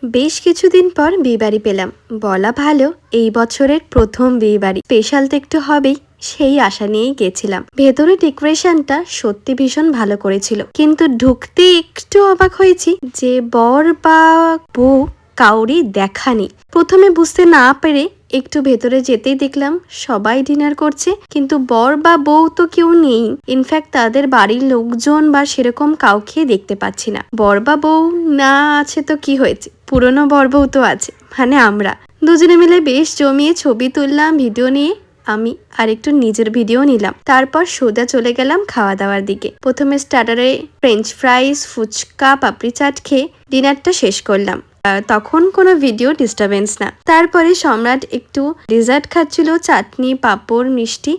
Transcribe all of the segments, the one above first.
বেশ কিছুদিন পর বিয়েবাড়ি পেলাম, বলা ভালো এই বছরের প্রথম বিয়েবাড়ি। স্পেশাল তো একটু হবেই, সেই আশা নিয়েই গেছিলাম। ভেতরে ডেকোরেশনটা সত্যি ভীষণ ভালো করেছিল, কিন্তু ঢুকতে একটু অবাক হয়েছি যে বর বা বউ কাউরি দেখা নেই। প্রথমে বুঝতে না পেরে একটু ভেতরে যেতেই দেখলাম সবাই ডিনার করছে, কিন্তু বর বা বউ তো কেউ নেই। ইনফ্যাক্ট তাদের বাড়ির লোকজন বা সেরকম কাউকে দেখতে পাচ্ছি না। বর বা বউ না আছে তো কি হয়েছে, পুরনো বর বউ তো আছে, মানে আমরা দুজনে মিলে বেশ জমিয়ে ছবি তুললাম, ভিডিও নিয়ে আমি আর একটু নিজের ভিডিও নিলাম। তারপর সোজা চলে গেলাম খাওয়া দাওয়ার দিকে। প্রথমে স্টার্টারে ফ্রেঞ্চ ফ্রাইস, ফুচকা, পাপড়ি চাট খেয়ে ডিনারটা শেষ করলাম। তখন কোনো ভিডিও ডিস্টারবেন্স না। তারপরে সম্রাট একটু ডেজার্ট খাচ্ছিল, চাটনি, পাঁপড়, মিষ্টি,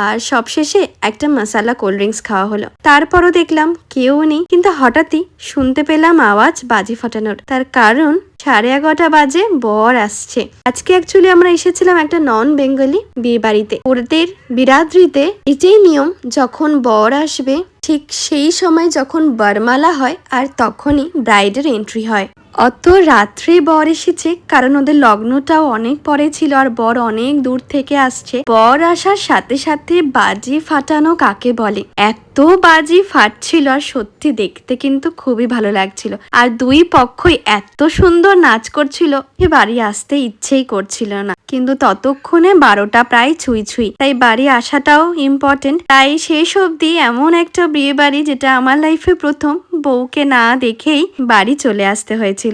আর সবশেষে একটা মশালা কোল্ড ড্রিঙ্কস খাওয়া হলো। তারপরও দেখলাম কেউ নেই, কিন্তু হঠাৎই শুনতে পেলাম আওয়াজ বাজি ফাটানোর। তার কারণ 11:30 বাজে বর আসছে। আজকে অ্যাকচুয়ালি আমরা এসেছিলাম একটা নন বেঙ্গলি বিয়ে বাড়িতে। ওদের বিরাদরিতে এটাই নিয়ম, যখন বর আসবে ঠিক সেই সময় যখন বরমালা হয় আর তখনই ব্রাইডের এন্ট্রি হয়। অত রাত্রে বর এসেছে কারণ ওদের লগ্নটাও অনেক পরে ছিল আর বর অনেক দূর থেকে আসছে। বর আসার সাথে সাথে বাজি ফাটানো কাকে বলে, এত বাজি ফাটছিল আর সত্যি দেখতে কিন্তু খুবই ভালো লাগছিল। আর দুই পক্ষই এত সুন্দর নাচ করছিল, বাড়ি আসতে ইচ্ছেই করছিল না। কিন্তু ততক্ষণে 12টা প্রায় ছুঁই ছুঁই, তাই বাড়ি আসাটাও ইম্পর্টেন্ট। তাই শেষ অবধি এমন একটা বিয়ে বাড়ি, যেটা আমার লাইফে প্রথম, বউকে না দেখেই বাড়ি চলে আসতে হয়েছিল।